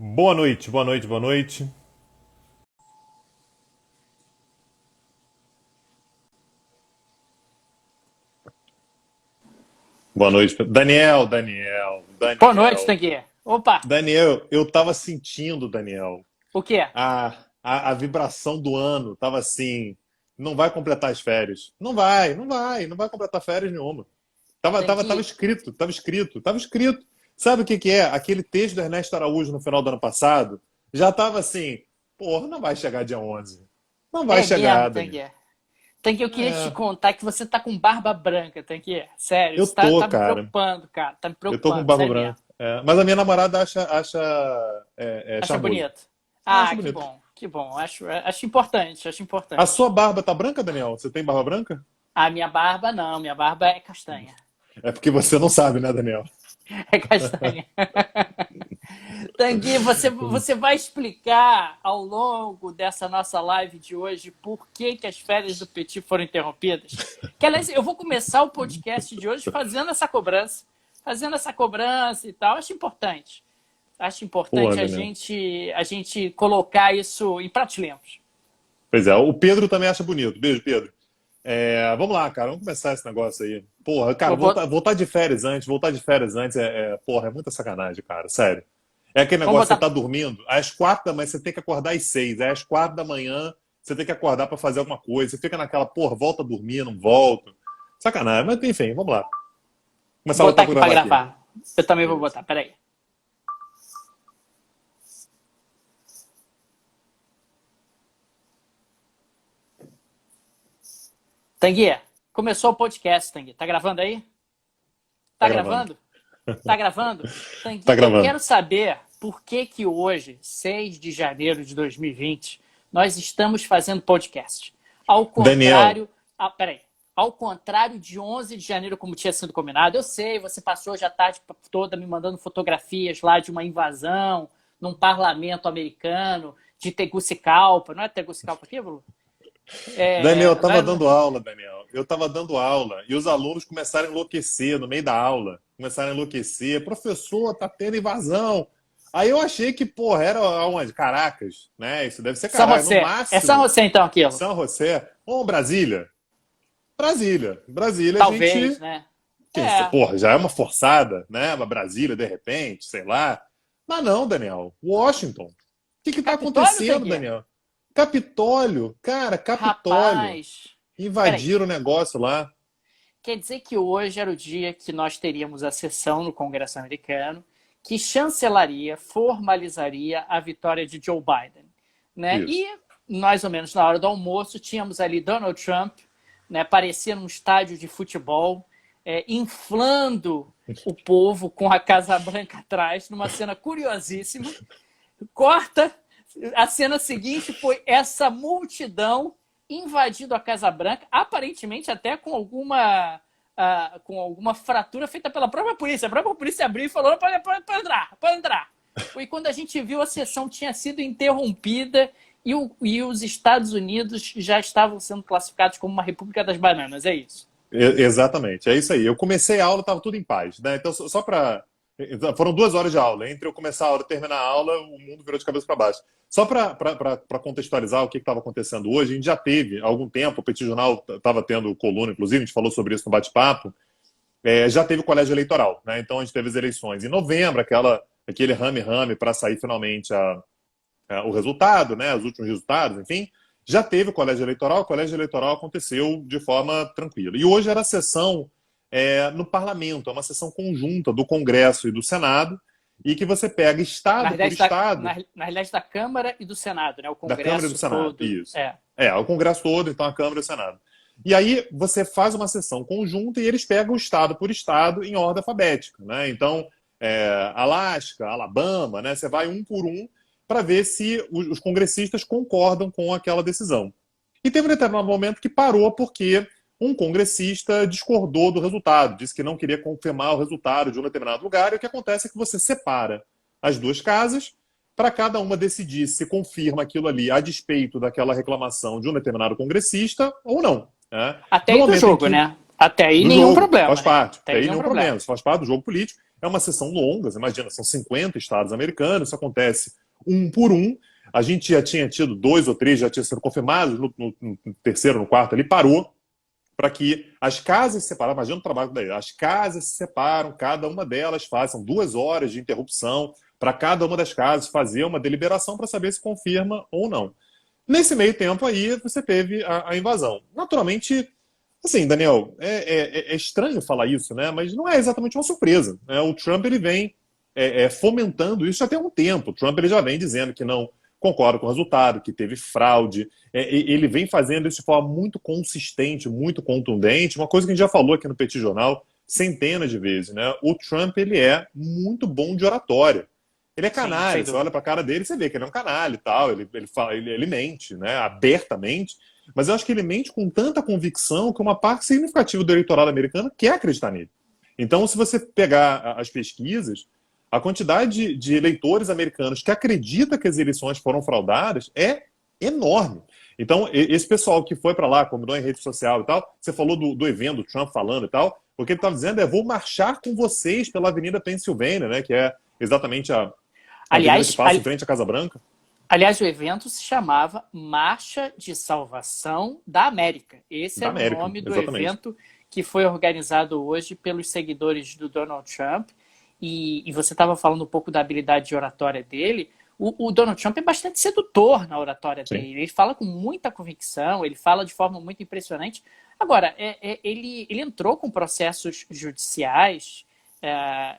Boa noite, boa noite, boa noite. Boa noite. Boa noite, Daniel. Tanguy. Opa, Daniel, eu tava sentindo, Daniel, o quê? a vibração do ano. Tava assim, não vai completar as férias. Não vai completar férias nenhuma. Tava Tanguy, escrito, tava escrito. Sabe o que que é? Aquele texto do Ernesto Araújo no final do ano passado, já tava assim, porra, não vai chegar dia 11. Não vai é mesmo, chegar, Daniel. Tanguy. Tanguy, eu queria te É, contar que você tá com barba branca, Tanguy. Sério, eu isso tá, tô, tá me cara. preocupando, cara. Tá me Eu tô com preocupando, barba sério mesmo. branca. É, mas a minha namorada acha Acha charmoso. bonito? Ah, Ah, acho bonito. que bom. Acho importante, acho A importante. sua barba tá branca, Daniel? Você tem barba branca? A minha barba não, minha barba é castanha. É porque você não sabe, né, Daniel? É castanha. Tanguy, você vai explicar ao longo dessa nossa live de hoje por que as férias do Petit foram interrompidas? Que, aliás, eu vou começar o podcast de hoje fazendo essa cobrança. Fazendo essa cobrança e tal. Acho importante. Acho Pô, importante a Daniel. gente, a gente colocar isso em pratos limpos. Pois é, o Pedro também acha bonito. Beijo, Pedro. É, vamos lá, cara, vamos começar esse negócio aí. Porra, cara, Vou botar, voltar de férias antes porra, é muita sacanagem, cara, sério. É aquele vamos negócio, você botar. tá dormindo, às 4 da manhã você tem que acordar às 6, aí às 4 da manhã você tem que acordar pra fazer alguma coisa, você fica naquela, porra, volta a dormir, não volto. Sacanagem, mas enfim, vamos lá. Começar a Botar botar pra aqui para gravar aqui. gravar. Eu também vou Isso. botar, peraí. Tanguy, começou o podcast, Tanguy. Tá gravando aí? Tá Tá gravando. gravando? Tá gravando? Tá Tanguy, eu gravando. quero saber por que que hoje, 6 de janeiro de 2020, nós estamos fazendo podcast. Ao Daniel, contrário... Ah, peraí. Ao contrário de 11 de janeiro, como tinha sido combinado, eu sei, você passou hoje a tarde toda me mandando fotografias lá de uma invasão num parlamento americano, de Tegucigalpa. Não é Tegucigalpa aqui, Bruno? Daniel, eu Não tava é, dando aula, Daniel. Eu tava dando aula e os alunos começaram a enlouquecer no meio da aula. Começaram a enlouquecer. Professor, tá tendo invasão. Aí eu achei que, porra, era aonde? Caracas, né? Isso deve ser São Caracas. No José. É São máximo, José, então, aquilo. São José. Ou Brasília. Brasília. Brasília, a Talvez, gente. né? É. Porra, já é uma forçada, né? Uma Brasília, de repente, sei lá. Mas não, Daniel. Washington. O que que tá Capitólio, acontecendo, Tanguy? Daniel? Capitólio. Cara, Capitólio. Rapaz. Peraí. Invadiram o negócio lá. Quer dizer que hoje era o dia que nós teríamos a sessão no Congresso americano que chancelaria, formalizaria a vitória de Joe Biden, né? Isso. E mais ou menos na hora do almoço tínhamos ali Donald Trump, né? Parecia num estádio de futebol, inflando o povo com a Casa Branca atrás, numa cena curiosíssima. Corta, a cena seguinte foi essa multidão invadindo a Casa Branca, aparentemente até com alguma fratura feita pela própria polícia. A própria polícia abriu e falou: pode entrar, pode entrar. E quando a gente viu, a sessão tinha sido interrompida e os Estados Unidos já estavam sendo classificados como uma República das Bananas. É isso. Exatamente, é isso aí. Eu comecei a aula, estava tudo em paz, né? Então, só para. Foram 2 horas de aula. Entre eu começar a aula e terminar a aula, o mundo virou de cabeça para baixo. Só para contextualizar o que estava acontecendo hoje, a gente já teve há algum tempo, o Petit Jornal estava tendo coluna, inclusive, a gente falou sobre isso no bate-papo, já teve colégio eleitoral, né? Então a gente teve as eleições em novembro, aquele rame-rame para sair finalmente o resultado, né? Os últimos resultados, enfim. Já teve o colégio eleitoral aconteceu de forma tranquila. E hoje era a sessão no parlamento, é uma sessão conjunta do Congresso e do Senado, e que você pega Na estado por realidade, estado, na realidade, da Câmara e do Senado, né? O da Câmara e do Congresso Senado, todo. isso. O Congresso todo, então a Câmara e o Senado. E aí você faz uma sessão conjunta e eles pegam estado por estado em ordem alfabética, né? Então, Alasca, Alabama, né? Você vai um por um para ver se os congressistas concordam com aquela decisão. E teve um determinado momento que parou porque um congressista discordou do resultado, disse que não queria confirmar o resultado de um determinado lugar, e o que acontece é que você separa as duas casas para cada uma decidir se confirma aquilo ali a despeito daquela reclamação de um determinado congressista ou não. Né? Até No aí do momento em jogo, que né? Até aí do nenhum jogo, faz problema, né? parte. Até aí Tem nenhum nenhum problema, problema. isso faz parte do jogo político. é uma sessão longa, você imagina, são 50 estados americanos, isso acontece um por um. A gente já tinha tido 2 ou 3, já tinha sido confirmados, no terceiro, no quarto ali, parou para que as casas se separam, imagina o trabalho daí, as casas se separam, cada uma delas faz, são 2 horas de interrupção para cada uma das casas fazer uma deliberação para saber se confirma ou não. Nesse meio tempo aí, você teve a invasão. Naturalmente, assim, Daniel, é estranho falar isso, né? Mas não é exatamente uma surpresa, né? O Trump ele vem fomentando isso já tem um tempo. O Trump ele já vem dizendo que não concorda com o resultado, que teve fraude. Ele vem fazendo isso de forma muito consistente, muito contundente. Uma coisa que a gente já falou aqui no Petit Jornal centenas de vezes, né? O Trump ele é muito bom de oratória. Ele é canalha, você olha pra cara dele e você vê que ele é um canalha e tal, ele mente, né, abertamente, mas eu acho que ele mente com tanta convicção que uma parte significativa do eleitorado americano quer acreditar nele. Então, se você pegar as pesquisas, a quantidade de eleitores americanos que acredita que as eleições foram fraudadas é enorme. Então, esse pessoal que foi para lá, combinou em rede social e tal, você falou do evento, do Trump falando e tal, o que ele estava dizendo é: vou marchar com vocês pela Avenida Pennsylvania, né, que é exatamente a Aliás, que passa em frente à Casa Branca. Aliás, o evento se chamava Marcha de Salvação da América. Esse é o nome do evento que foi organizado hoje pelos seguidores do Donald Trump. E você estava falando um pouco da habilidade de oratória dele. O Donald Trump é bastante sedutor na oratória dele. Ele fala com muita convicção, ele fala de forma muito impressionante. Agora, ele entrou com processos judiciais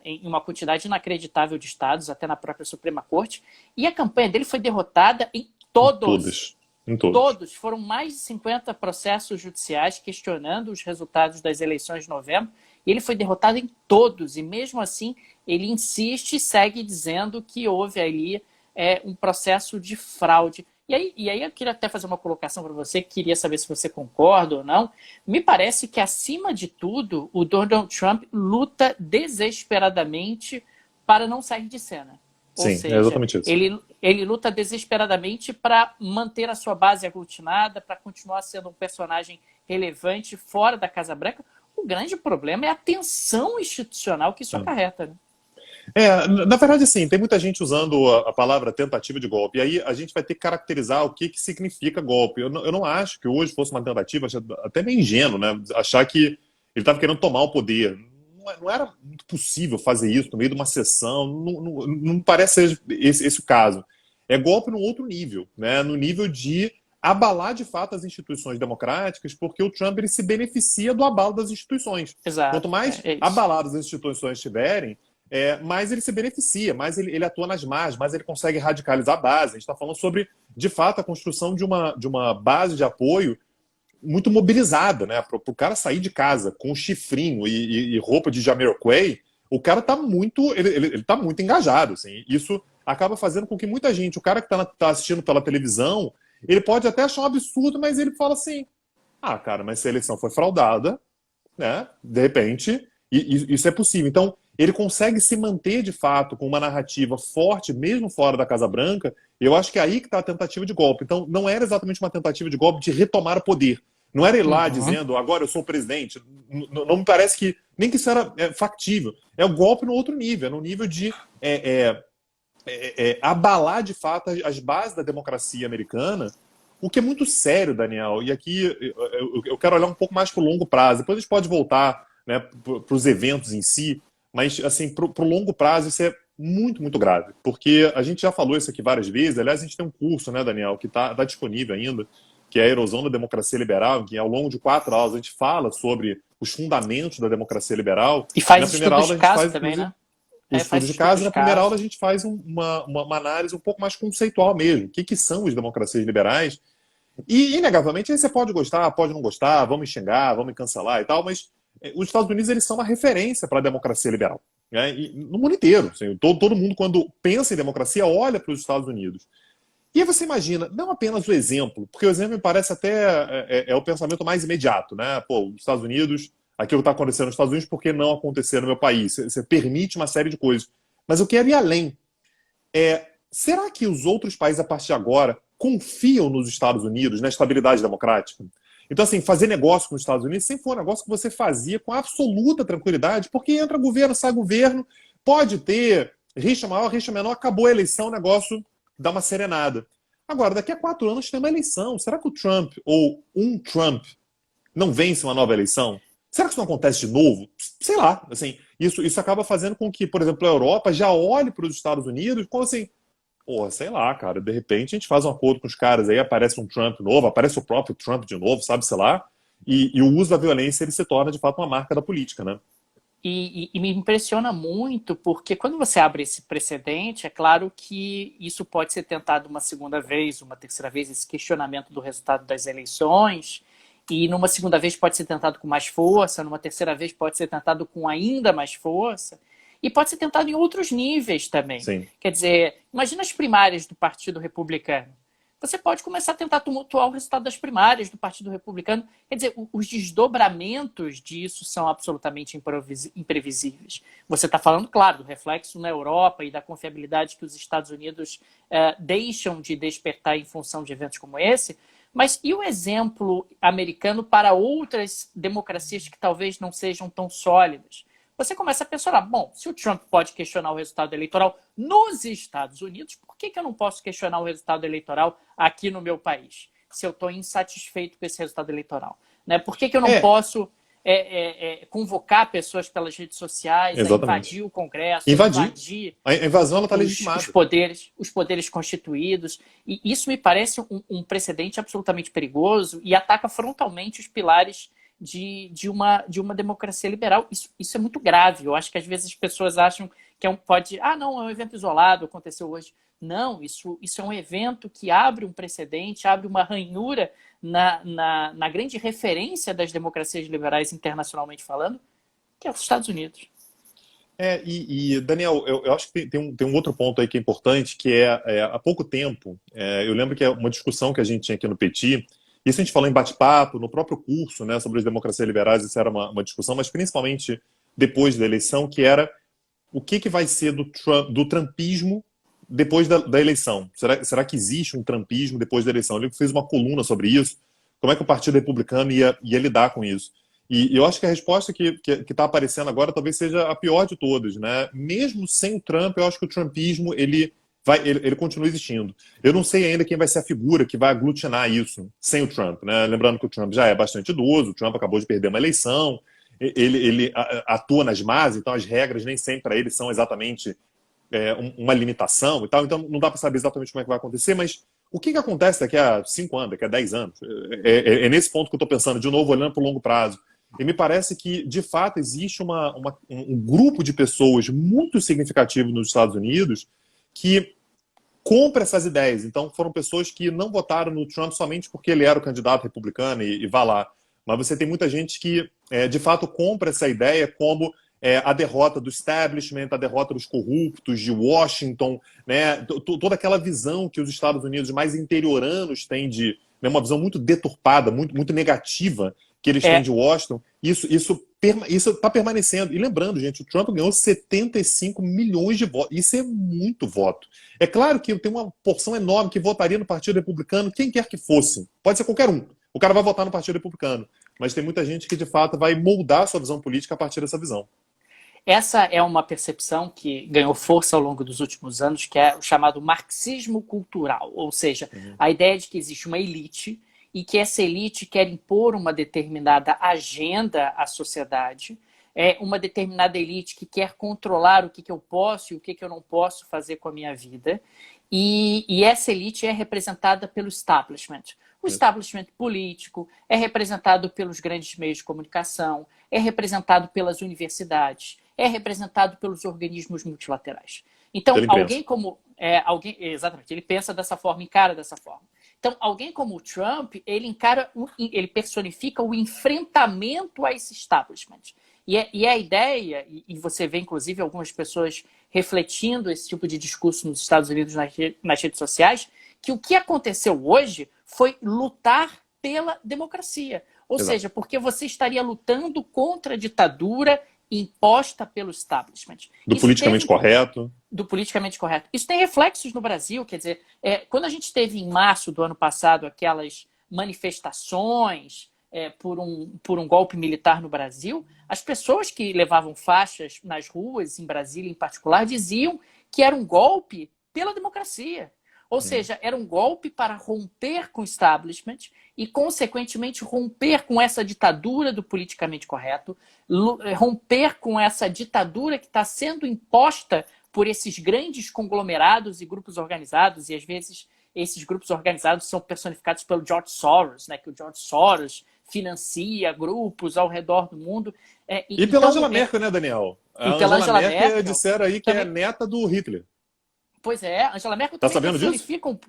em uma quantidade inacreditável de estados, até na própria Suprema Corte, e a campanha dele foi derrotada em todos. Em todos. Foram mais de 50 processos judiciais questionando os resultados das eleições de novembro, e ele foi derrotado em todos, e mesmo assim ele insiste e segue dizendo que houve ali um processo de fraude. E aí eu queria até fazer uma colocação para você, queria saber se você concorda ou não. Me parece que, acima de tudo, o Donald Trump luta desesperadamente para não sair de cena. Ou seja, é exatamente isso. Ele luta desesperadamente para manter a sua base aglutinada, para continuar sendo um personagem relevante fora da Casa Branca. O grande problema é a tensão institucional que isso acarreta, né? Na verdade, sim, tem muita gente usando a palavra tentativa de golpe. E aí a gente vai ter que caracterizar o que significa golpe. Eu não acho que hoje fosse uma tentativa, até meio ingênuo, né? Achar que ele estava querendo tomar o poder. Não era muito possível fazer isso no meio de uma sessão. Não parece ser esse o caso. É golpe no outro nível, né? No nível de abalar de fato as instituições democráticas, porque o Trump ele se beneficia do abalo das instituições. Exato. Quanto mais abaladas as instituições estiverem, mais ele se beneficia, mais ele atua nas margens, mais ele consegue radicalizar a base. A gente está falando sobre, de fato, a construção de uma base de apoio muito mobilizada, né? Para o cara sair de casa com chifrinho e roupa de Jamiroquai, o cara está muito, ele tá muito engajado. Assim. Isso acaba fazendo com que muita gente, o cara que está assistindo pela televisão, ele pode até achar um absurdo, mas ele fala assim: cara, mas se a eleição foi fraudada, né? De repente, isso é possível. Então, ele consegue se manter, de fato, com uma narrativa forte, mesmo fora da Casa Branca. Eu acho que é aí que está a tentativa de golpe. Então, não era exatamente uma tentativa de golpe de retomar o poder. Não era ir lá dizendo: agora eu sou o presidente. Não me parece que... Nem que isso era factível. É o golpe no outro nível. É no nível de abalar, de fato, as bases da democracia americana. O que é muito sério, Daniel. E aqui eu quero olhar um pouco mais para o longo prazo. Depois a gente pode voltar, né, para os eventos em si. Mas, assim, para o longo prazo, isso é muito, muito grave. Porque a gente já falou isso aqui várias vezes. Aliás, a gente tem um curso, né, Daniel, que tá disponível ainda, que é a Erosão da Democracia Liberal, que ao longo de 4 aulas a gente fala sobre os fundamentos da democracia liberal. E faz estudos de caso também, né? Os estudos de caso. Na primeira aula a gente faz uma análise um pouco mais conceitual mesmo. O que são as democracias liberais? E, inegavelmente, aí você pode gostar, pode não gostar, vamos xingar, vamos cancelar e tal, mas os Estados Unidos eles são uma referência para a democracia liberal, né? E no mundo inteiro. Assim, todo mundo, quando pensa em democracia, olha para os Estados Unidos. E aí você imagina, não apenas o exemplo, porque o exemplo me parece até o pensamento mais imediato, né? Pô, os Estados Unidos, aquilo está acontecendo nos Estados Unidos, por que não acontecer no meu país? Você permite uma série de coisas. Mas eu quero ir além. Será que os outros países, a partir de agora, confiam nos Estados Unidos, na estabilidade democrática? Então, assim, fazer negócio com os Estados Unidos sempre foi um negócio que você fazia com absoluta tranquilidade, porque entra governo, sai governo, Pode ter rixa maior, rixa menor, acabou a eleição, o negócio dá uma serenada. Agora, daqui a 4 anos tem uma eleição. Será que o Trump, ou um Trump, não vence uma nova eleição? Será que isso não acontece de novo? Sei lá. Assim, isso acaba fazendo com que, por exemplo, a Europa já olhe para os Estados Unidos como assim, porra, sei lá, cara, de repente a gente faz um acordo com os caras aí, aparece um Trump novo, aparece o próprio Trump de novo, sabe, sei lá, e o uso da violência ele se torna de fato uma marca da política, né? E me impressiona muito, porque quando você abre esse precedente, é claro que isso pode ser tentado uma segunda vez, uma terceira vez, esse questionamento do resultado das eleições, e numa segunda vez pode ser tentado com mais força, numa terceira vez pode ser tentado com ainda mais força, e pode ser tentado em outros níveis também. Sim. Quer dizer, imagina as primárias do Partido Republicano. Você pode começar a tentar tumultuar o resultado das primárias do Partido Republicano. Quer dizer, os desdobramentos disso são absolutamente imprevisíveis. Você está falando, claro, do reflexo na Europa e da confiabilidade que os Estados Unidos deixam de despertar em função de eventos como esse, mas e o exemplo americano para outras democracias que talvez não sejam tão sólidas? Você começa a pensar, bom, se o Trump pode questionar o resultado eleitoral nos Estados Unidos, por que eu não posso questionar o resultado eleitoral aqui no meu país, se eu estou insatisfeito com esse resultado eleitoral? Né? Por que eu não posso convocar pessoas pelas redes sociais, a invadir o Congresso, invadir a invasão está legitimada. Os poderes constituídos? E isso me parece um precedente absolutamente perigoso e ataca frontalmente os pilares de uma democracia liberal. Isso é muito grave. Eu acho que às vezes as pessoas acham que não, é um evento isolado, aconteceu hoje. Não, isso é um evento que abre um precedente, abre uma ranhura na grande referência das democracias liberais internacionalmente falando, que é os Estados Unidos. Daniel, eu acho que tem um outro ponto aí que é importante, que há pouco tempo, eu lembro que é uma discussão que a gente tinha aqui no Petit. Isso a gente falou em bate-papo, no próprio curso, né, sobre as democracias liberais, isso era uma discussão, mas principalmente depois da eleição, que era o que vai ser do trumpismo depois da eleição. Será que existe um trumpismo depois da eleição? Ele fez uma coluna sobre isso, como é que o Partido Republicano ia lidar com isso. E eu acho que a resposta que está aparecendo agora talvez seja a pior de todas, né? Mesmo sem o Trump, eu acho que o trumpismo ele continua existindo. Eu não sei ainda quem vai ser a figura que vai aglutinar isso sem o Trump, né? Lembrando que o Trump já é bastante idoso, o Trump acabou de perder uma eleição, ele atua nas más, então as regras nem sempre para ele são exatamente uma limitação e tal, então não dá para saber exatamente como é que vai acontecer, mas o que acontece daqui a 5 anos, daqui a 10 anos? É nesse ponto que eu estou pensando, de novo, olhando para o longo prazo. E me parece que, de fato, existe um grupo de pessoas muito significativo nos Estados Unidos que compra essas ideias. Então, foram pessoas que não votaram no Trump somente porque ele era o candidato republicano e vá lá. Mas você tem muita gente que, de fato, compra essa ideia como a derrota do establishment, a derrota dos corruptos, de Washington, né? Toda aquela visão que os Estados Unidos mais interioranos têm né, uma visão muito deturpada, muito negativa que eles têm de Washington. Isso está permanecendo. E lembrando, gente, o Trump ganhou 75 milhões de votos. Isso é muito voto. É claro que tem uma porção enorme que votaria no Partido Republicano, quem quer que fosse. Pode ser qualquer um. O cara vai votar no Partido Republicano. Mas tem muita gente que, de fato, vai moldar a sua visão política a partir dessa visão. Essa é uma percepção que ganhou força ao longo dos últimos anos, que é o chamado marxismo cultural. Ou seja, a ideia de que existe uma elite e que essa elite quer impor uma determinada agenda à sociedade, uma determinada elite que quer controlar o que eu posso e o que eu não posso fazer com a minha vida. E essa elite é representada pelo establishment. O establishment político é representado pelos grandes meios de comunicação, é representado pelas universidades, é representado pelos organismos multilaterais. Então, exatamente, ele pensa dessa forma, encara dessa forma. Então, alguém como o Trump, ele personifica o enfrentamento a esse establishment. E a ideia, e você vê inclusive algumas pessoas refletindo esse tipo de discurso nos Estados Unidos nas redes sociais, que o que aconteceu hoje foi lutar pela democracia. Ou seja, porque você estaria lutando contra a ditadura imposta pelo establishment. Do politicamente correto. Do politicamente correto. Isso tem reflexos no Brasil, quer dizer, quando a gente teve em março do ano passado aquelas manifestações por um golpe militar no Brasil, as pessoas que levavam faixas nas ruas, em Brasília em particular, diziam que era um golpe pela democracia. Ou seja, era um golpe para romper com o establishment e, consequentemente, romper com essa ditadura do politicamente correto, romper com essa ditadura que está sendo imposta por esses grandes conglomerados e grupos organizados, e às vezes esses grupos organizados são personificados pelo George Soros, né? Que o George Soros financia grupos ao redor do mundo. E pela Angela Merkel, né, Daniel? E pela Angela Merkel disseram aí que também é neta do Hitler. Pois é, Angela Merkel tá também sabendo disso?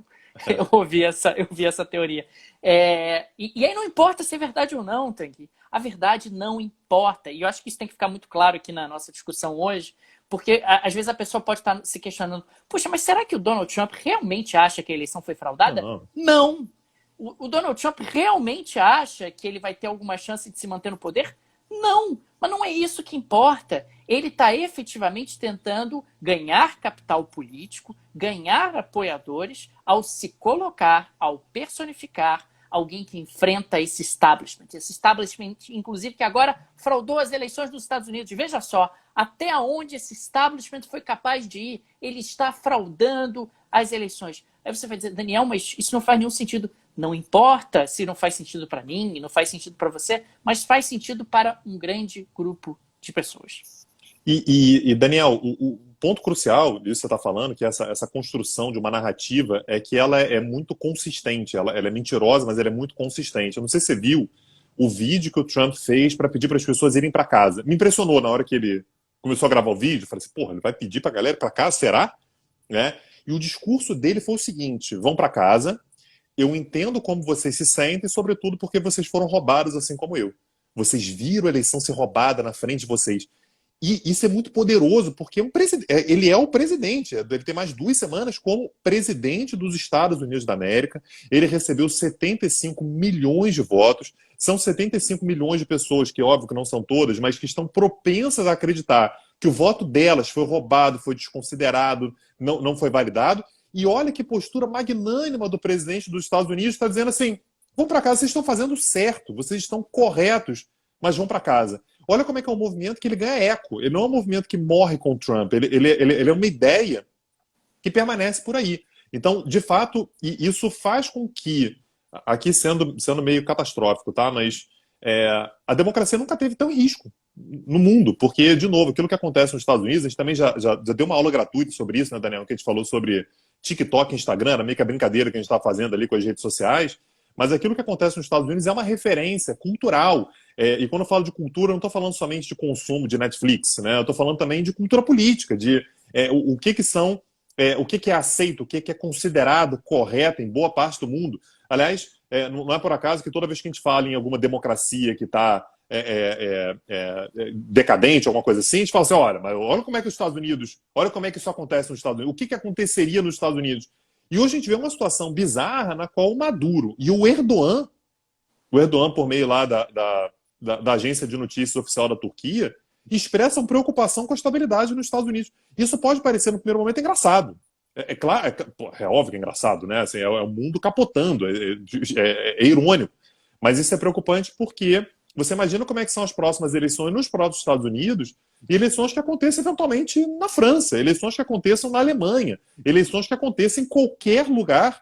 Eu ouvi essa teoria. E aí não importa se é verdade ou não, Tanguy. A verdade não importa. E eu acho que isso tem que ficar muito claro aqui na nossa discussão hoje, porque às vezes a pessoa pode estar se questionando: puxa, mas será que o Donald Trump realmente acha que a eleição foi fraudada? Não. O Donald Trump realmente acha que ele vai ter alguma chance de se manter no poder? Não. Mas não é isso que importa. Ele está efetivamente tentando ganhar capital político, ganhar apoiadores ao se colocar, ao personificar alguém que enfrenta esse establishment. Esse establishment, inclusive, que agora fraudou as eleições dos Estados Unidos. Veja só, até onde esse establishment foi capaz de ir. Ele está fraudando as eleições. Aí você vai dizer: Daniel, mas isso não faz nenhum sentido. Não importa se não faz sentido para mim, não faz sentido para você, mas faz sentido para um grande grupo de pessoas. E Daniel, o ponto crucial disso que você está falando, que essa construção de uma narrativa, é que ela é muito consistente. Ela é mentirosa, mas ela é muito consistente. Eu não sei se você viu o vídeo que o Trump fez para pedir para as pessoas irem para casa. Me impressionou na hora que ele começou a gravar o vídeo. Falei assim: porra, ele vai pedir para a galera ir para casa? Será? Né? E o discurso dele foi o seguinte: vão para casa. Eu entendo como vocês se sentem, sobretudo porque vocês foram roubados assim como eu. Vocês viram a eleição ser roubada na frente de vocês. E isso é muito poderoso, porque ele é o presidente. Ele tem mais 2 semanas como presidente dos Estados Unidos da América. Ele recebeu 75 milhões de votos. São 75 milhões de pessoas, que óbvio que não são todas, mas que estão propensas a acreditar que o voto delas foi roubado, foi desconsiderado, não foi validado. E olha que postura magnânima do presidente dos Estados Unidos, está dizendo assim: vão para casa, vocês estão fazendo certo, vocês estão corretos, mas vão para casa. Olha como é que é um movimento que ele ganha eco. Ele não é um movimento que morre com o Trump, ele é uma ideia que permanece por aí. Então, de fato, isso faz com que, aqui sendo meio catastrófico, tá? Mas a democracia nunca teve tão risco no mundo, porque, de novo, aquilo que acontece nos Estados Unidos, a gente também já deu uma aula gratuita sobre isso, né, Daniel? Que a gente falou sobre TikTok, Instagram, era meio que a brincadeira que a gente está fazendo ali com as redes sociais, mas aquilo que acontece nos Estados Unidos é uma referência cultural. E quando eu falo de cultura, eu não estou falando somente de consumo de Netflix, né? Eu estou falando também de cultura política, de o que são, o que é aceito, o que é considerado correto em boa parte do mundo. Aliás, não é por acaso que toda vez que a gente fala em alguma democracia que está decadente, alguma coisa assim, a gente fala assim: olha como é que os Estados Unidos, olha como é que isso acontece nos Estados Unidos, o que aconteceria nos Estados Unidos. E hoje a gente vê uma situação bizarra na qual o Maduro e o Erdogan, por meio lá da agência de notícias oficial da Turquia, expressam preocupação com a estabilidade nos Estados Unidos. Isso pode parecer, no primeiro momento, engraçado. Claro, é óbvio que é engraçado, né? Assim, o mundo capotando, é irônico. Mas isso é preocupante porque você imagina como é que são as próximas eleições nos próprios Estados Unidos, e eleições que aconteçam eventualmente na França, eleições que aconteçam na Alemanha, eleições que aconteçam em qualquer lugar,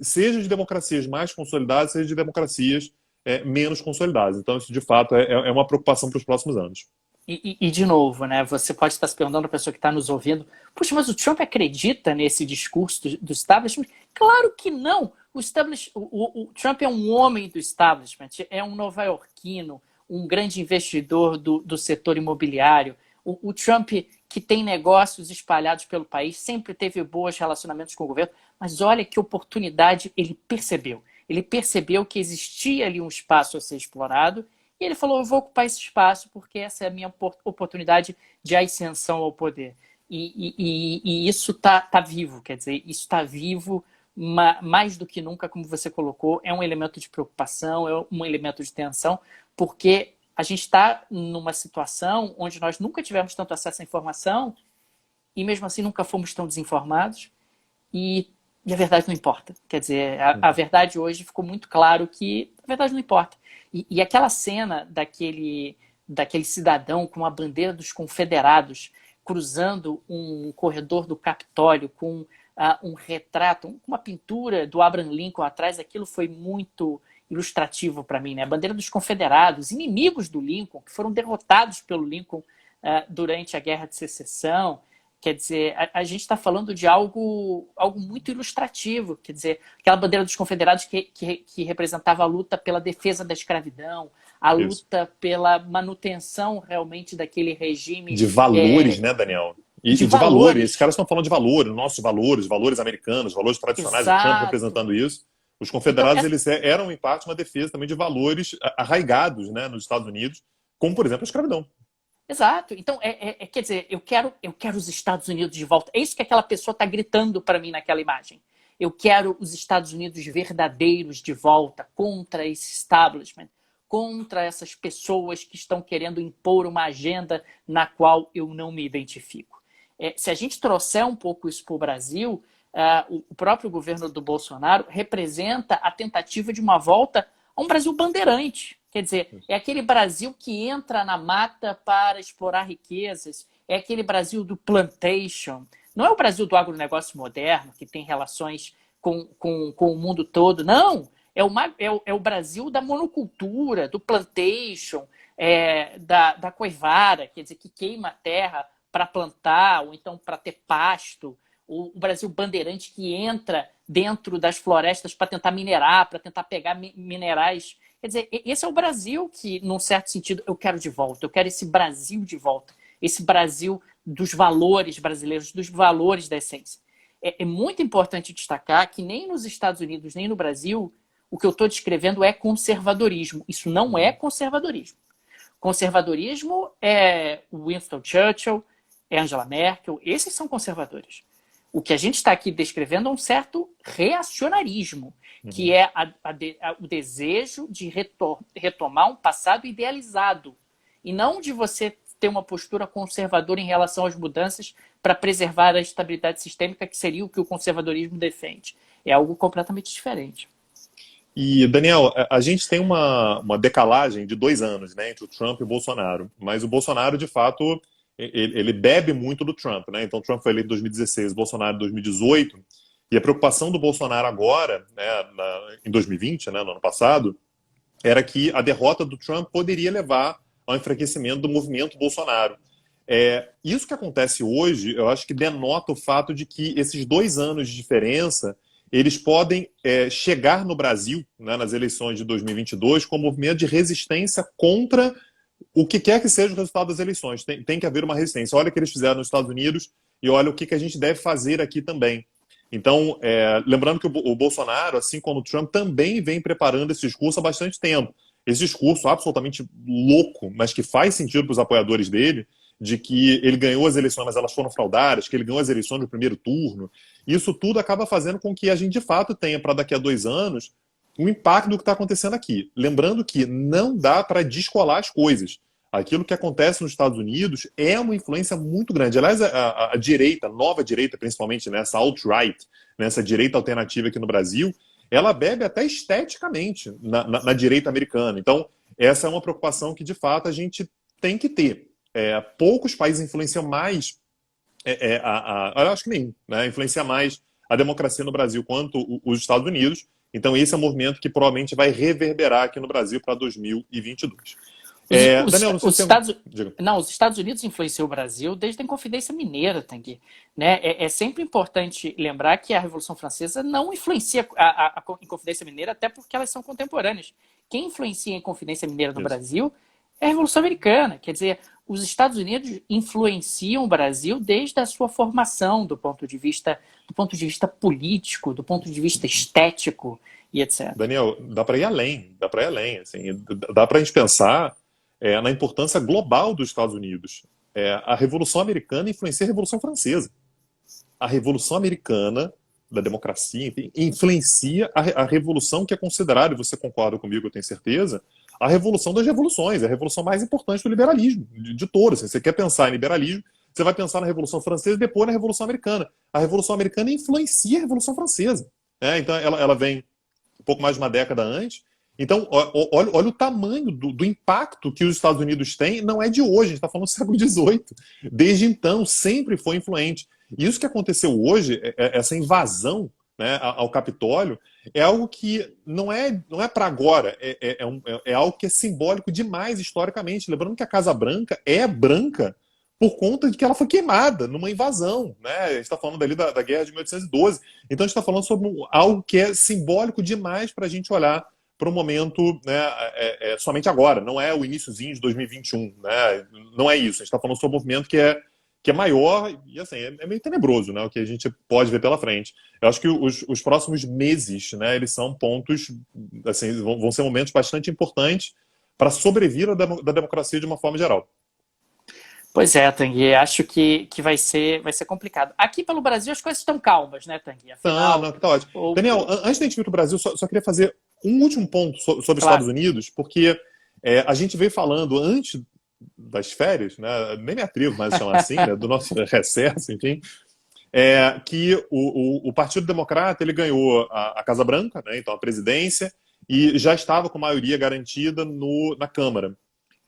seja de democracias mais consolidadas, seja de democracias menos consolidadas. Então, isso, de fato, é uma preocupação para os próximos anos. E, de novo, né, você pode estar se perguntando, a pessoa que está nos ouvindo: puxa, mas o Trump acredita nesse discurso do establishment? Claro que não! O Trump é um homem do establishment, é um nova-iorquino, um grande investidor do setor imobiliário. O Trump, que tem negócios espalhados pelo país, sempre teve bons relacionamentos com o governo, mas olha que oportunidade ele percebeu. Ele percebeu que existia ali um espaço a ser explorado, e ele falou: eu vou ocupar esse espaço porque essa é a minha oportunidade de ascensão ao poder. E isso tá vivo, quer dizer, isso está vivo mais do que nunca, como você colocou. É um elemento de preocupação, é um elemento de tensão, porque a gente está numa situação onde nós nunca tivemos tanto acesso à informação e mesmo assim nunca fomos tão desinformados, e E a verdade não importa. Quer dizer, a verdade hoje ficou muito claro que a verdade não importa. E aquela cena daquele cidadão com a bandeira dos confederados cruzando um corredor do Capitólio com um retrato, uma pintura do Abraham Lincoln atrás, aquilo foi muito ilustrativo para mim, né? A bandeira dos confederados, inimigos do Lincoln, que foram derrotados pelo Lincoln durante a Guerra de Secessão. Quer dizer, a gente está falando de algo muito ilustrativo. Quer dizer, aquela bandeira dos confederados que representava a luta pela defesa da escravidão, a luta pela manutenção realmente daquele regime. De valores, né, Daniel? E de de valores. valores. Esses caras estão falando de valores, nossos valores, valores americanos, valores tradicionais, Exato. o Trump representando isso. Os confederados, então, eles eram, em parte, uma defesa também de valores arraigados, né, nos Estados Unidos, como, por exemplo, a escravidão. Exato. Então, quer dizer, eu quero os Estados Unidos de volta. É isso que aquela pessoa está gritando para mim naquela imagem. Eu quero os Estados Unidos verdadeiros de volta contra esse establishment, contra essas pessoas que estão querendo impor uma agenda na qual eu não me identifico. Se a gente trouxer um pouco isso para o Brasil, o próprio governo do Bolsonaro representa a tentativa de uma volta a um Brasil bandeirante. Quer dizer, é aquele Brasil que entra na mata para explorar riquezas, é aquele Brasil do plantation. Não é o Brasil do agronegócio moderno, que tem relações com o mundo todo, não. É o Brasil da monocultura, do plantation, da coivara, quer dizer, que queima a terra para plantar, ou então para ter pasto. O Brasil bandeirante que entra dentro das florestas para tentar minerar, para tentar pegar minerais. Quer dizer, esse é o Brasil que, num certo sentido, eu quero de volta. Eu quero esse Brasil de volta. Esse Brasil dos valores brasileiros, dos valores da essência. É muito importante destacar que nem nos Estados Unidos, nem no Brasil, o que eu estou descrevendo é conservadorismo. Isso não é conservadorismo. Conservadorismo é Winston Churchill, é Angela Merkel, esses são conservadores. O que a gente está aqui descrevendo é um certo reacionarismo, que é o desejo de retomar um passado idealizado, e não de você ter uma postura conservadora em relação às mudanças para preservar a estabilidade sistêmica, que seria o que o conservadorismo defende. É algo completamente diferente. E, Daniel, a gente tem uma decalagem de 2 anos, né, entre o Trump e o Bolsonaro, mas o Bolsonaro, de fato, ele bebe muito do Trump, né? Então, Trump foi eleito em 2016, Bolsonaro em 2018, e a preocupação do Bolsonaro agora, né, em 2020, né, no ano passado, era que a derrota do Trump poderia levar ao enfraquecimento do movimento Bolsonaro. Isso que acontece hoje, eu acho que denota o fato de que esses 2 anos de diferença, eles podem chegar no Brasil, né, nas eleições de 2022, como movimento de resistência contra o que quer que seja o resultado das eleições. Tem que haver uma resistência. Olha o que eles fizeram nos Estados Unidos e olha o que a gente deve fazer aqui também. Então, lembrando que o Bolsonaro, assim como o Trump, também vem preparando esse discurso há bastante tempo. Esse discurso absolutamente louco, mas que faz sentido para os apoiadores dele, de que ele ganhou as eleições, mas elas foram fraudadas, que ele ganhou as eleições no primeiro turno. Isso tudo acaba fazendo com que a gente, de fato, tenha, para daqui a 2 anos, o impacto do que está acontecendo aqui. Lembrando que não dá para descolar as coisas. Aquilo que acontece nos Estados Unidos é uma influência muito grande. Aliás, a direita, a nova direita, principalmente nessa alt-right, nessa direita alternativa aqui no Brasil, ela bebe até esteticamente na direita americana. Então, essa é uma preocupação que, de fato, a gente tem que ter. Poucos países influenciam mais, eu acho que nenhum, né? Influencia mais a democracia no Brasil quanto os Estados Unidos. Então, esse é um movimento que provavelmente vai reverberar aqui no Brasil para 2022. Daniel, os Estados Unidos influenciou o Brasil desde a Inconfidência Mineira, Tanguy, né? É sempre importante lembrar que a Revolução Francesa não influencia a Inconfidência Mineira, até porque elas são contemporâneas. Quem influencia a Inconfidência Mineira no Brasil é a Revolução Americana. Quer dizer, os Estados Unidos influenciam o Brasil desde a sua formação, do ponto de vista político, do ponto de vista estético e etc. Daniel, dá para ir além, assim, dá para a gente pensar na importância global dos Estados Unidos. A Revolução Americana influencia a Revolução Francesa. A Revolução Americana, da democracia, enfim, influencia a revolução que é considerada, e você concorda comigo, eu tenho certeza, a revolução das revoluções, a revolução mais importante do liberalismo, de todas. Assim, você quer pensar em liberalismo, Você vai pensar na Revolução Francesa e depois na Revolução Americana. A Revolução Americana influencia a Revolução Francesa. Então, ela vem um pouco mais de uma década antes. Então, olha o tamanho do impacto que os Estados Unidos têm. Não é de hoje, a gente está falando do século XVIII. Desde então, sempre foi influente. E isso que aconteceu hoje, essa invasão, né, ao Capitólio, é algo que não é para agora, é algo que é simbólico demais historicamente. Lembrando que a Casa Branca é branca por conta de que ela foi queimada numa invasão. Né? A gente está falando ali da Guerra de 1812. Então a gente está falando sobre algo que é simbólico demais para a gente olhar para o momento, né, somente agora. Não é o iniciozinho de 2021. Né? Não é isso. A gente está falando sobre um movimento que é maior e assim, é meio tenebroso, né, o que a gente pode ver pela frente. Eu acho que os próximos meses, né, eles são pontos, assim, vão ser momentos bastante importantes para a sobrevida da democracia de uma forma geral. Pois é, Tanguy, acho que vai ser complicado. Aqui pelo Brasil as coisas estão calmas, né, Tanguy? Afinal, Não, tá ótimo. Daniel, antes da gente vir para o Brasil, só queria fazer um último ponto sobre os Estados Unidos, porque a gente veio falando antes das férias, né, nem me atrevo mais a chamar assim, né, do nosso recesso, enfim, que o Partido Democrata ele ganhou a Casa Branca, né, então a presidência, e já estava com maioria garantida na Câmara.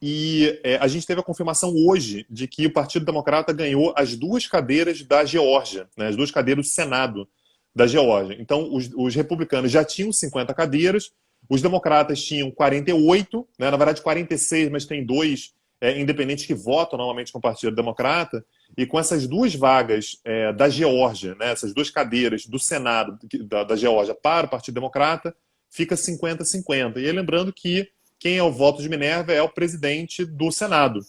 E a gente teve a confirmação hoje de que o Partido Democrata ganhou as 2 cadeiras da Geórgia, né, as 2 cadeiras do Senado da Geórgia. Então, os republicanos já tinham 50 cadeiras, os democratas tinham 48, né, na verdade 46, mas tem 2 independentes que votam normalmente com o Partido Democrata, e com essas 2 vagas da Geórgia, né, essas 2 cadeiras do Senado da Geórgia para o Partido Democrata, fica 50-50. E aí, lembrando que quem é o voto de Minerva é o presidente do Senado.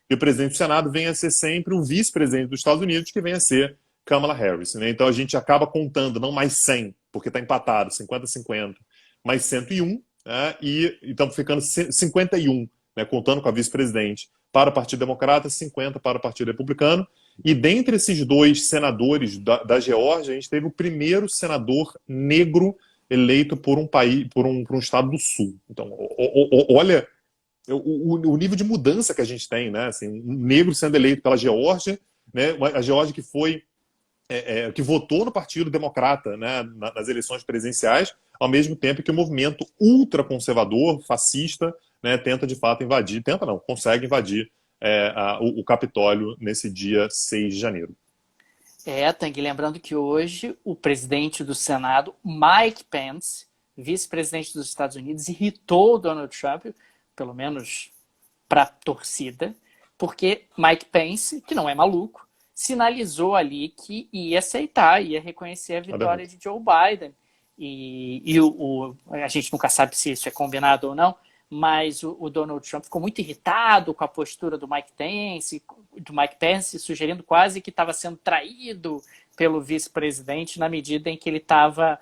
E o presidente do Senado vem a ser sempre o vice-presidente dos Estados Unidos, que vem a ser Kamala Harris. Né? Então a gente acaba contando não mais 100, porque está empatado, 50-50, mais 101, né? E estamos ficando 51, né? Contando com a vice-presidente para o Partido Democrata, 50 para o Partido Republicano. E dentre esses 2 senadores da Geórgia, a gente teve o primeiro senador negro eleito por um país, por um estado do sul. Então, olha o nível de mudança que a gente tem, né? Assim, um negro sendo eleito pela Geórgia, né? A Geórgia que foi que votou no Partido Democrata, né, nas eleições presidenciais, ao mesmo tempo que o movimento ultraconservador, fascista, né, tenta de fato invadir, consegue invadir o Capitólio nesse dia 6 de janeiro. Tanguy, lembrando que hoje o presidente do Senado, Mike Pence, vice-presidente dos Estados Unidos, irritou o Donald Trump, pelo menos para a torcida, porque Mike Pence, que não é maluco, sinalizou ali que ia aceitar, ia reconhecer a vitória de Joe Biden. E a gente nunca sabe se isso é combinado ou não, mas o Donald Trump ficou muito irritado com a postura do Mike Pence, sugerindo quase que estava sendo traído pelo vice-presidente na medida em que ele estava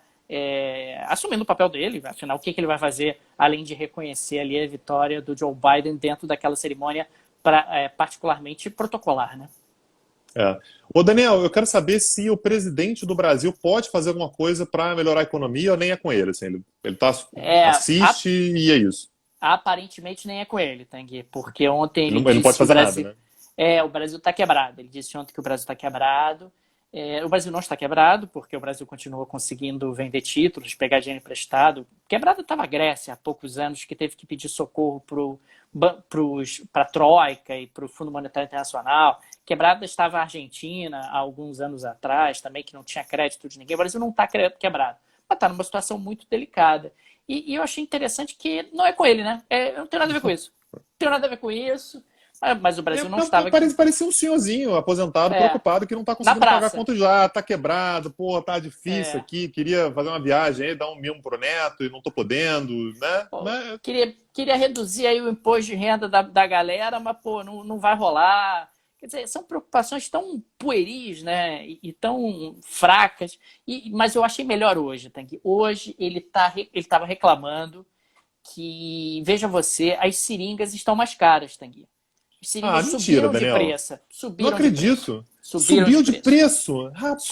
assumindo o papel dele. Afinal, o que ele vai fazer além de reconhecer ali a vitória do Joe Biden dentro daquela cerimônia particularmente protocolar, né? Ô Daniel, eu quero saber se o presidente do Brasil pode fazer alguma coisa para melhorar a economia ou nem é com ele. Assim, ele assiste e é isso. Aparentemente nem é com ele, Tanguy, porque ontem ele não pode fazer nada, né? O Brasil está quebrado. Ele disse ontem que o Brasil está quebrado. O Brasil não está quebrado, porque o Brasil continua conseguindo vender títulos, pegar dinheiro emprestado. Quebrada estava a Grécia há poucos anos, que teve que pedir socorro para a Troika e para o Fundo Monetário Internacional. Quebrada estava a Argentina há alguns anos atrás, também, que não tinha crédito de ninguém. O Brasil não está quebrado, mas está numa situação muito delicada. E eu achei interessante que não é com ele, né? Não tem nada a ver com isso. Não tem nada a ver com isso. Mas o Brasil não estava... Parecia um senhorzinho aposentado, preocupado, que não está conseguindo pagar a conta já, está quebrado, tá difícil aqui, queria fazer uma viagem aí, dar um mimo pro neto e não estou podendo, né? Queria reduzir aí o imposto de renda da galera, mas, não vai rolar. Quer dizer, são preocupações tão pueris, né? E tão fracas. Mas eu achei melhor hoje, Tanguy. Hoje ele estava reclamando que, veja você, as seringas estão mais caras, Tanguy. As seringas subiram de preço. Não acredito. Subiu de preço? Rapaz,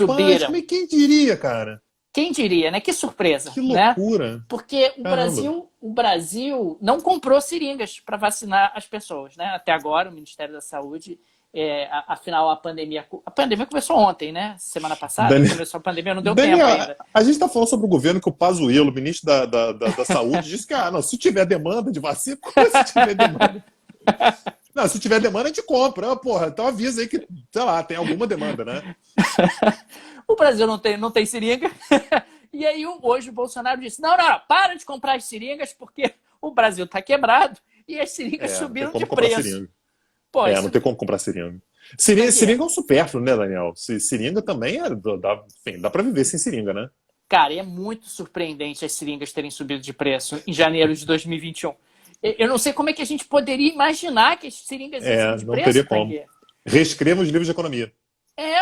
quem diria, cara? Quem diria, né? Que surpresa. Que loucura. Né? Porque o Brasil não comprou seringas para vacinar as pessoas, né? Até agora, o Ministério da Saúde Afinal, a pandemia começou ontem, né? Semana passada Daniel, começou a pandemia, não deu tempo Daniel, ainda. a gente está falando sobre o governo que o Pazuello, o ministro da Saúde, disse que não, se tiver demanda de vacina, se tiver demanda. Não, se tiver demanda, a gente compra. Porra, então avisa aí que, sei lá, tem alguma demanda, né? O Brasil não tem seringa. E aí, hoje, o Bolsonaro disse: não, para de comprar as seringas, porque o Brasil está quebrado e as seringas subiram de preço. Seringa. Pô, não tem como comprar seringa. Seringa é um supérfluo, né, Daniel? Seringa também dá para viver sem seringa, né? Cara, é muito surpreendente as seringas terem subido de preço em janeiro de 2021. Eu não sei como é que a gente poderia imaginar que as seringas iam subir de não preço, teria como. Reescreva os livros de economia.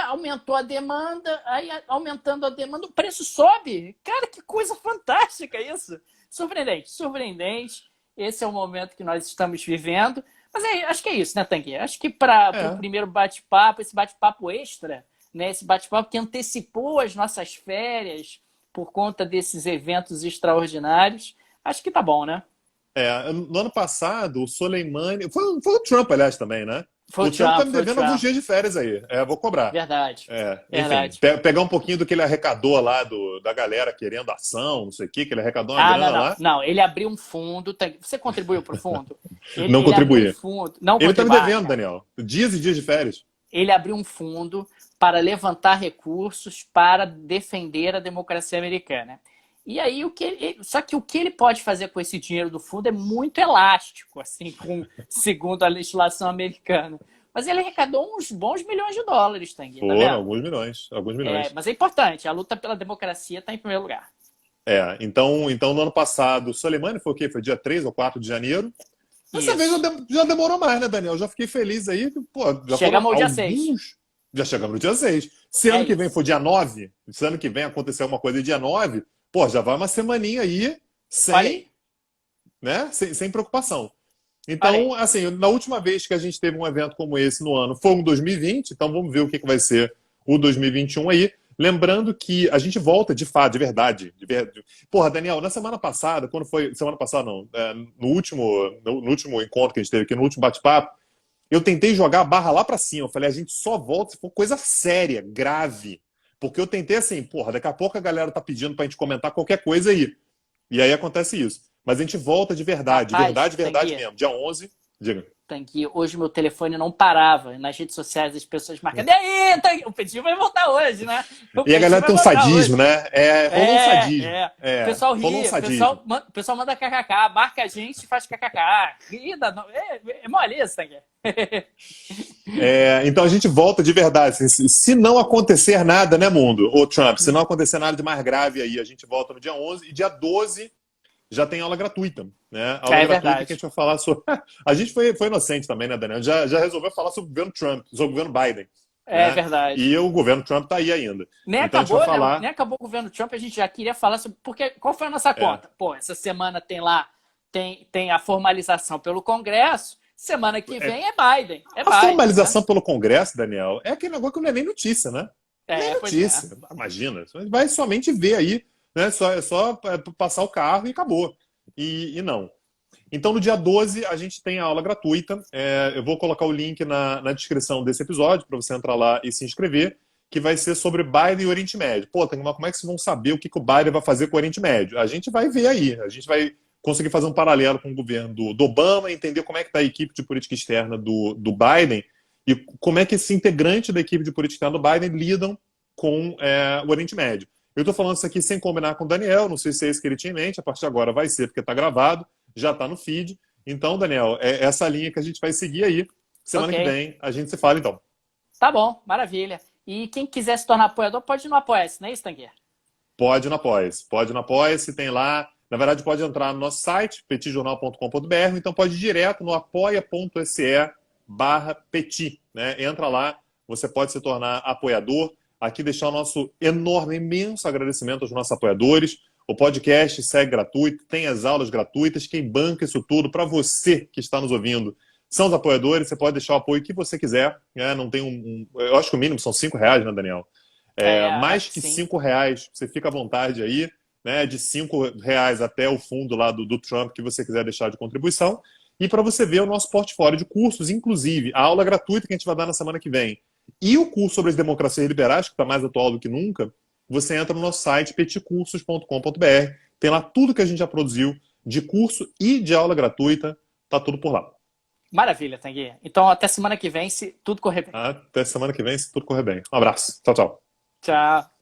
Aumentou a demanda, aí aumentando a demanda, o preço sobe. Cara, que coisa fantástica isso. Surpreendente, surpreendente. Esse é o momento que nós estamos vivendo. Mas acho que é isso, né, Tanguy? Acho que para o primeiro bate-papo, esse bate-papo extra, né, esse bate-papo que antecipou as nossas férias por conta desses eventos extraordinários, acho que tá bom, né? No ano passado, o Soleimani... Foi o Trump, aliás, também, né? O Trump tá me devendo alguns dias de férias aí. Vou cobrar. Verdade. Enfim, pegar um pouquinho do que ele arrecadou lá da galera querendo ação, não sei o quê, que ele arrecadou uma grana lá. Não, ele abriu um fundo. Você contribuiu para o fundo? Não contribuí. Ele tá me devendo, devendo, Daniel. Dias e dias de férias. Ele abriu um fundo para levantar recursos para defender a democracia americana. E aí, só que o que ele pode fazer com esse dinheiro do fundo é muito elástico, assim, segundo a legislação americana. Mas ele arrecadou uns bons milhões de dólares, Tanguy. Foram alguns milhões. Mas é importante, a luta pela democracia está em primeiro lugar. Então no ano passado, o Soleimani foi o quê? Foi dia 3 ou 4 de janeiro. Dessa vez já demorou mais, né, Daniel? Já fiquei feliz aí. Já chegamos ao dia 6. Já chegamos no dia 6. Se ano que vem for dia 9, se ano que vem acontecer alguma coisa dia 9, já vai uma semaninha aí sem preocupação. Então, assim, na última vez que a gente teve um evento como esse no ano foi em 2020, então vamos ver o que vai ser o 2021 aí. Lembrando que a gente volta de fato, de verdade. Porra, Daniel, na semana passada, quando foi. Semana passada não, no último encontro que a gente teve aqui, no último bate-papo, eu tentei jogar a barra lá pra cima. Eu falei, a gente só volta se for coisa séria, grave. Porque eu tentei assim, daqui a pouco a galera tá pedindo pra gente comentar qualquer coisa aí. E aí acontece isso. Mas a gente volta de verdade, verdade mesmo. Dia 11, diga. Tanguy, hoje meu telefone não parava. Nas redes sociais as pessoas marcando. E aí, Tanguy? O Petit vai voltar hoje, né? E a galera tem um sadismo, né? Rolou um sadismo. O pessoal ri, o pessoal manda kkk, marca a gente e faz kkk. É mole isso, Tanguy. Então a gente volta de verdade. Se não acontecer nada, né, mundo? Ô, Trump, se não acontecer nada de mais grave aí, a gente volta no dia 11 e dia 12 já tem aula gratuita, né? Aula gratuita verdade. que a gente vai falar sobre... A gente foi inocente também, né, Daniel? Já resolveu falar sobre o governo Trump, sobre o governo Biden. É verdade. E o governo Trump tá aí ainda. Nem acabou, né? Nem acabou o governo Trump, a gente já queria falar sobre... Porque qual foi a nossa conta? Essa semana tem lá, tem a formalização pelo Congresso, semana que vem é Biden. A formalização pelo Congresso, Daniel, é aquele negócio que não é nem notícia, né? Nem notícia. Imagina. Você vai somente ver aí, né? É só passar o carro e acabou. E não. Então, no dia 12, a gente tem a aula gratuita. Eu vou colocar o link na descrição desse episódio para você entrar lá e se inscrever, que vai ser sobre Biden e Oriente Médio. Como é que vocês vão saber o que o Biden vai fazer com o Oriente Médio? A gente vai ver aí. A gente vai conseguir fazer um paralelo com o governo do Obama, entender como é que está a equipe de política externa do Biden e como é que esse integrante da equipe de política externa do Biden lidam com o Oriente Médio. Eu estou falando isso aqui sem combinar com o Daniel, não sei se é isso que ele tinha em mente, a partir de agora vai ser, porque está gravado, já está no feed. Então, Daniel, é essa linha que a gente vai seguir aí. Semana que vem a gente se fala, então. Tá bom, maravilha. E quem quiser se tornar apoiador, pode ir no Apoia-se, não é isso, Tanguy? Pode ir no Apoia-se, tem lá. Na verdade, pode entrar no nosso site, petijornal.com.br, então pode ir direto no apoia.se/petit. Né? Entra lá, você pode se tornar apoiador. Aqui deixar o nosso enorme, imenso agradecimento aos nossos apoiadores. O podcast segue gratuito, tem as aulas gratuitas. Quem banca isso tudo para você que está nos ouvindo são os apoiadores. Você pode deixar o apoio que você quiser. Né? Não tem eu acho que o mínimo são R$5, né, Daniel? Mais que R$5, você fica à vontade aí. Né, de R$5 até o fundo lá do Trump que você quiser deixar de contribuição. e para você ver o nosso portfólio de cursos, inclusive a aula gratuita que a gente vai dar na semana que vem e o curso sobre as democracias liberais, que está mais atual do que nunca, você entra no nosso site petcursos.com.br, tem lá tudo que a gente já produziu de curso e de aula gratuita, tá tudo por lá. Maravilha, Tanguy. Então, até semana que vem, se tudo correr bem. Até semana que vem, se tudo correr bem. Um abraço. Tchau, tchau. Tchau.